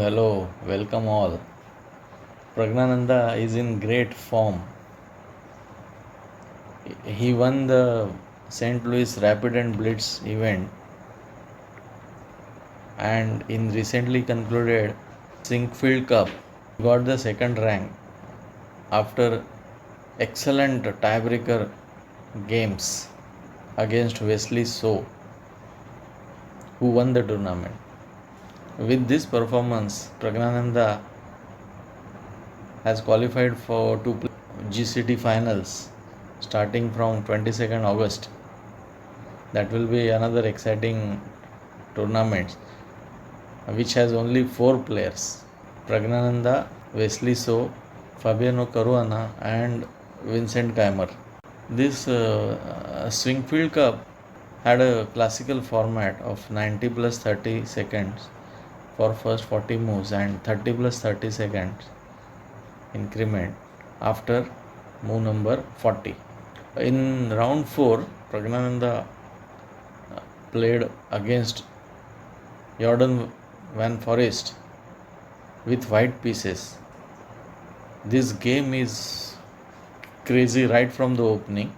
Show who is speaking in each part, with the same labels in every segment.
Speaker 1: Hello, welcome all. Praggnanandhaa is in great form. He won the St. Louis Rapid and Blitz event and in recently concluded Sinquefield Cup got the second rank after excellent tiebreaker games against Wesley So, who won the tournament. With this performance, Praggnanandhaa has qualified to play GCT finals starting from 22nd August. That will be another exciting tournament which has only 4 players: Praggnanandhaa, Wesley So, Fabiano Caruana and Vincent Keimer. This Swingfield Cup had a classical format of 90 plus 30 seconds for first 40 moves and 30 plus 30 seconds increment after move number 40. In round 4, Praggnanandhaa played against Jordan Van Forest with white pieces. This game is crazy right from the opening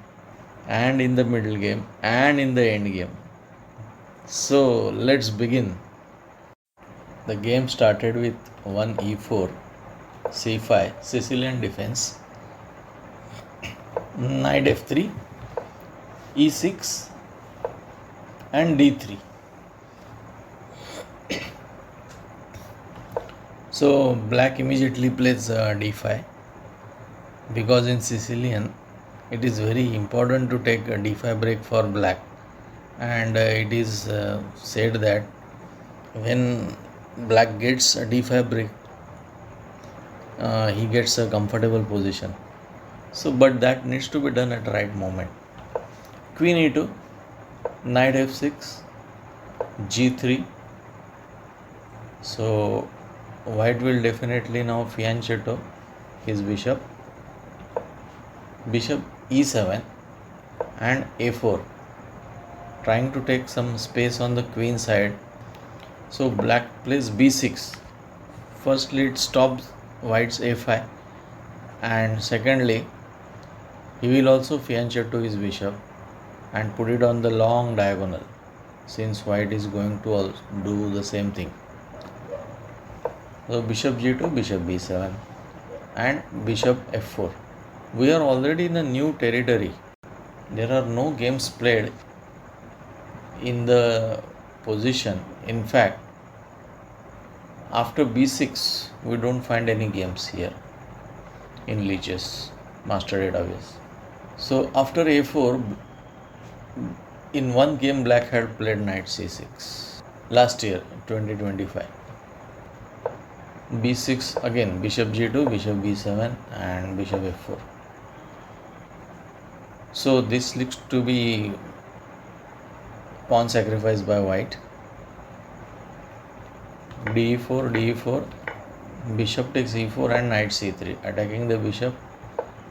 Speaker 1: and in the middle game and in the end game. So let's begin. The game started with 1 e4, c5, Sicilian defense, knight f3, e6 and d3. So black immediately plays d5 because in Sicilian it is very important to take a d5 break for black, and it is said that when black gets a d5 break he gets a comfortable position. So but that needs to be done at the right moment. Queen e2, knight f6, g3. So white will definitely now fianchetto his bishop, bishop e7 and a4, trying to take some space on the queen side. So black plays b6. Firstly it stops white's a5, and secondly he will also fianchetto his bishop and put it on the long diagonal, since white is going to also do the same thing. So bishop g2, bishop b7 and bishop f4. We are already in a new territory. There are no games played in the position. In fact, after b6 we don't find any games here in Leach's master database. So after a4, in one game black had played knight c6 last year 2025. b6 again, bishop g2, bishop b7 and bishop f4. So this looks to be pawn sacrifice by white. d4, d4, bishop takes e4 and knight c3, attacking the bishop.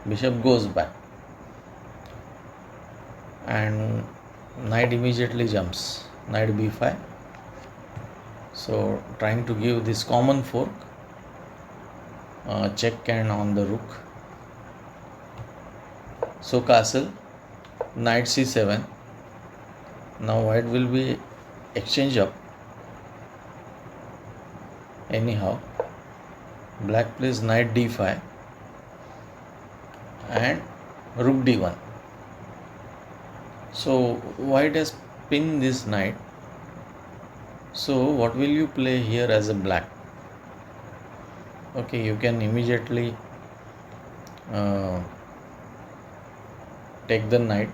Speaker 1: Bishop goes back and knight immediately jumps, knight b5. So trying to give this common fork, check and on the rook. So castle, knight c7. Now white will be exchange up. Anyhow, black plays knight d5 and rook d1. So white has pinned this knight. So what will you play here as a black? Okay, you can immediately take the knight,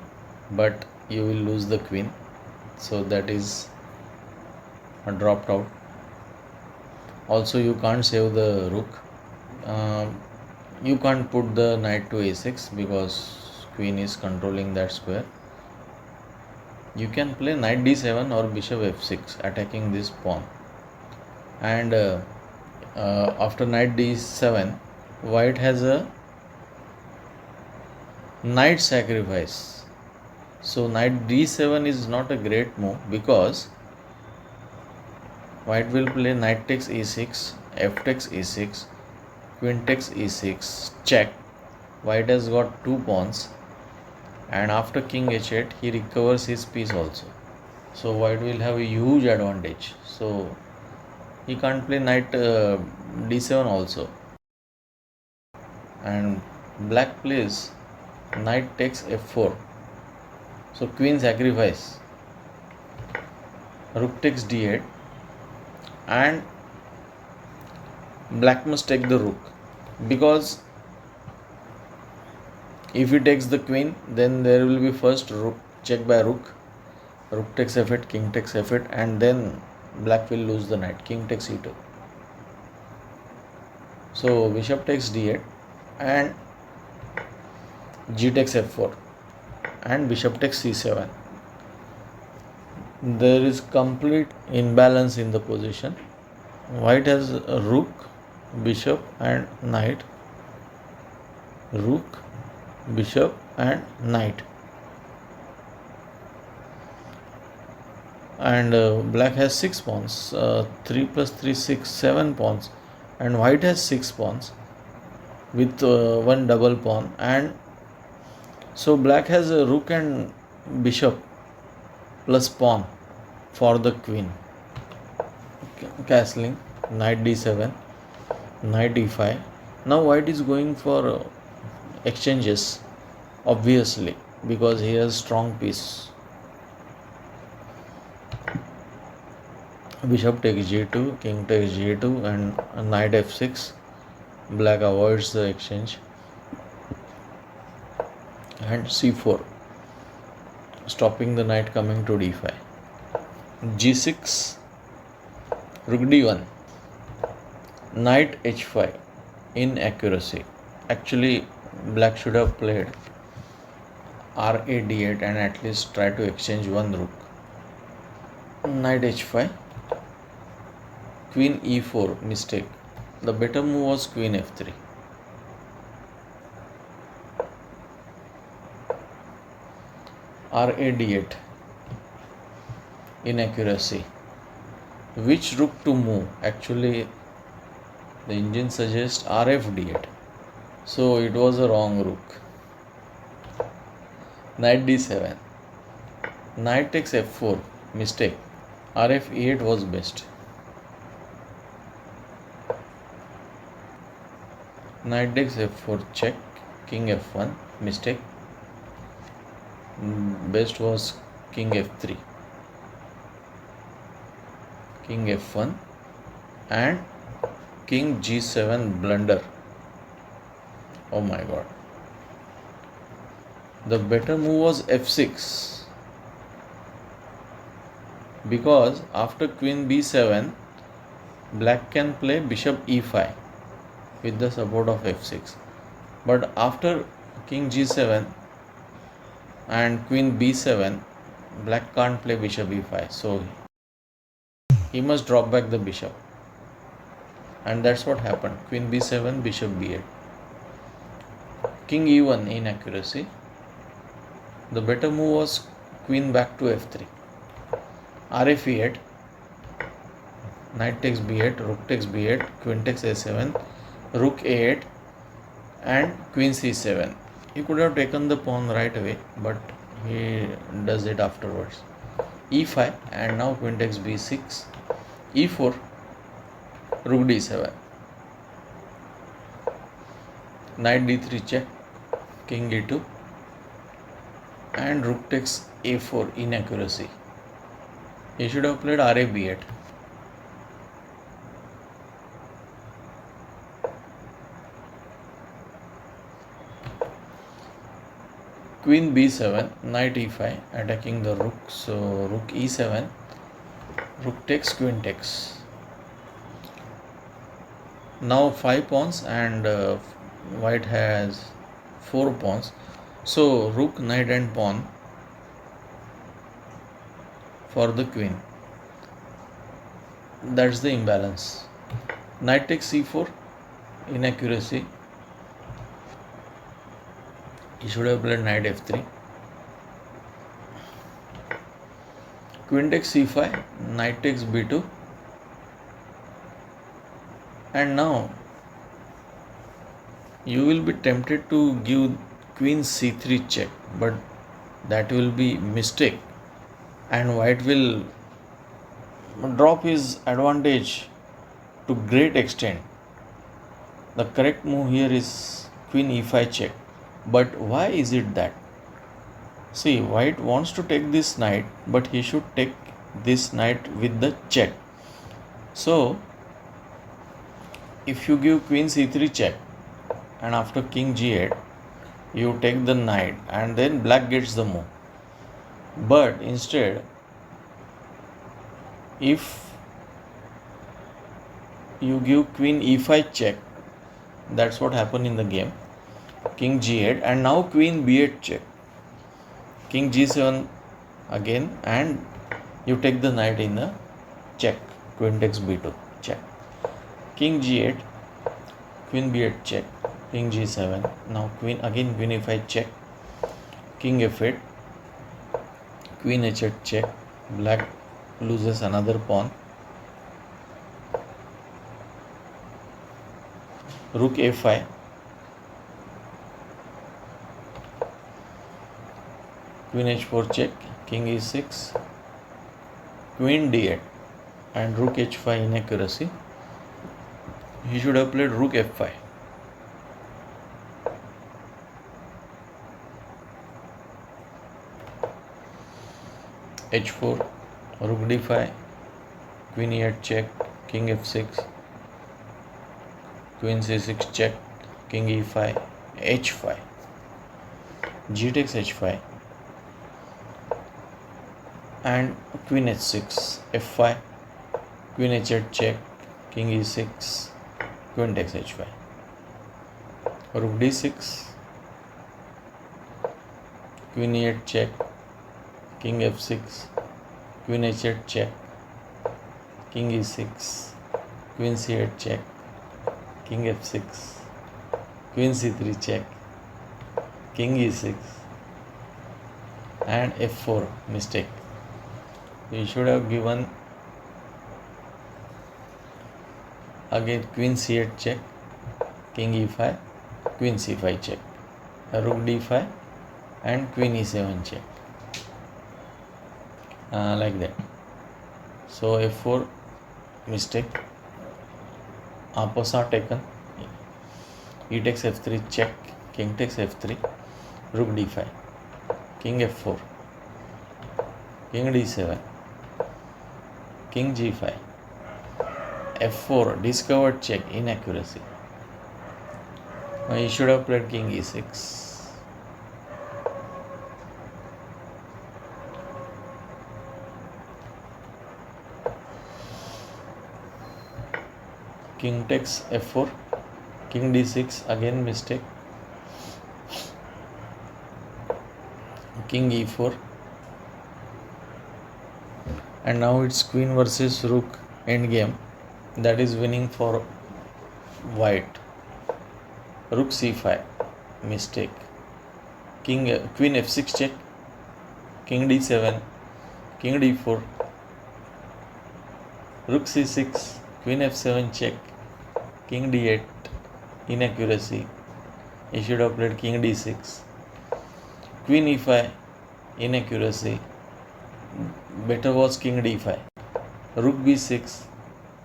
Speaker 1: but you will lose the queen, so that is dropped out. Also you can't save the rook. You can't put the knight to a6 because queen is controlling that square. You can play knight d7 or bishop f6, attacking this pawn. And after knight d7, white has a knight sacrifice. So knight d7 is not a great move because white will play knight takes e6, f takes e6, queen takes e6, check. White has got 2 pawns, and after king h8 he recovers his piece also. So white will have a huge advantage. So he can't play knight d7 also. And black plays knight takes f4. So queen sacrifice. Rook takes d8, and black must take the rook, because if he takes the queen, then there will be first rook check by rook. Rook takes f8, king takes f8, and then black will lose the knight. King takes e2. So bishop takes d8, and g takes f4, and bishop takes c7. There is complete imbalance in the position. White has a rook, bishop, and knight. Rook, bishop, and knight. And black has 6 pawns. 3 plus 3, 6, 7 pawns. And white has 6 pawns with one double pawn. And so black has a rook and bishop plus pawn for the queen. Castling, knight d7, knight e5. Now white is going for exchanges, obviously, because he has strong piece. Bishop takes g2, king takes g2, and knight f6. Black avoids the exchange. And c4, stopping the knight coming to d5. g6, rook d1, knight h5, inaccuracy. Actually, black should have played ra d8 and at least try to exchange one rook. Knight h5, queen e4, mistake. The better move was queen f3. Ra d8, inaccuracy. Which rook to move? Actually, the engine suggests rf d8. So it was a wrong rook. Knight d7. Knight takes f4, mistake. Rf e8 was best. Knight takes f4, check. King f1, mistake. Best was king f3. King f1 and king g7, blunder. Oh my god. The better move was f6, because after queen b7 black can play bishop e5 with the support of f6, but after king g7 and queen b7 black can't play bishop e5, so he must drop back the bishop, and that's what happened. Queen b7, bishop b8, king e1, inaccuracy. The better move was queen back to f3, rf e8, knight takes b8, rook takes b8, queen takes a7, rook a8, and queen c7. He could have taken the pawn right away, but he does it afterwards. e5, and now queen takes b6, e4, rook d7, knight d3 check, king e2, and rook takes a4, inaccuracy. He should have played ra b8. Queen b7, knight e5, attacking the rook. So rook e7, rook takes, queen takes. Now 5 pawns, and white has 4 pawns. So rook, knight, and pawn for the queen. That's the imbalance. Knight takes c4, inaccuracy. He should have played knight f3. Queen takes c5, knight takes b2, And now you will be tempted to give queen c3 check, but that will be mistake, and white will drop his advantage to great extent. The correct move here is queen e5 check. But why is it that? See, white wants to take this knight, but he should take this knight with the check. So, if you give queen c3 check and after king g8, you take the knight and then black gets the move. But instead, if you give queen e5 check, that's what happened in the game. King g8 and now queen b8 check. King g7 again, and you take the knight in the check. Queen takes b2 check. King g8, queen b8 check. King g7. Now queen e5 check. King f8. Queen h8 check. Black loses another pawn. Rook a5. Queen h4 check. King e6. Queen d8 and rook h5 inaccuracy. He should have played rook f5. h4, rook d5, queen e8 check, king f6, queen c6 check, king e5, h5, g takes h5, and queen h6, f5, queen h8 check, king e6, queen takes h5, rook d6, queen e8 check, king f6, queen h8 check, king e6, queen c8 check, king f6, queen c3 check, king e6, and f4 mistake. You should have given again queen c8 check, king e5, queen c5 check, rook d5 and queen e7 check. Like that. So f4 mistake. Pawn are taken. E takes f3 check. King takes f3. Rook d5. King f4. King d7. King g5. f4 discovered check, inaccuracy. He should have played king e6. King takes f4, king d6, again mistake, king e4, and now it's queen versus rook endgame, that is winning for white. Rook c5, mistake, queen f6 check, king d7, king d4, rook c6, queen f7 check, king d8, inaccuracy. He should have played king d6. Queen e5, inaccuracy. Better was king d5. Rook b6,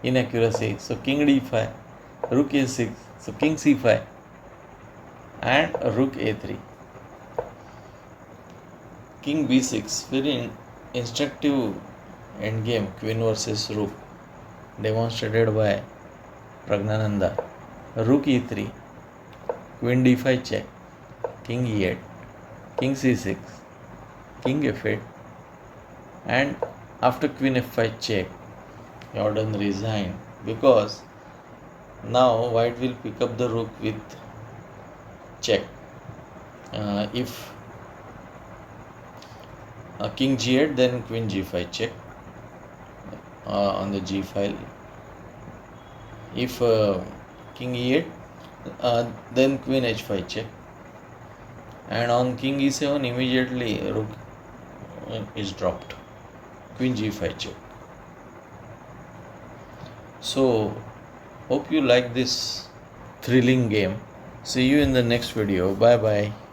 Speaker 1: inaccuracy. So king d5, rook a6, so king c5, and rook a3. King b6, very instructive endgame, queen versus rook, demonstrated by Praggnanandhaa. Rook e3, queen d5 check, king e8, king c6, king f8, and after queen f5 check, Jordan resigned, because now white will pick up the rook with check. If king g8, then queen g5 check on the g file. If king e8, then queen h5 check, and on king e7 immediately rook is dropped, queen g5 check. So Hope you like this thrilling game. See you in the next video. Bye bye.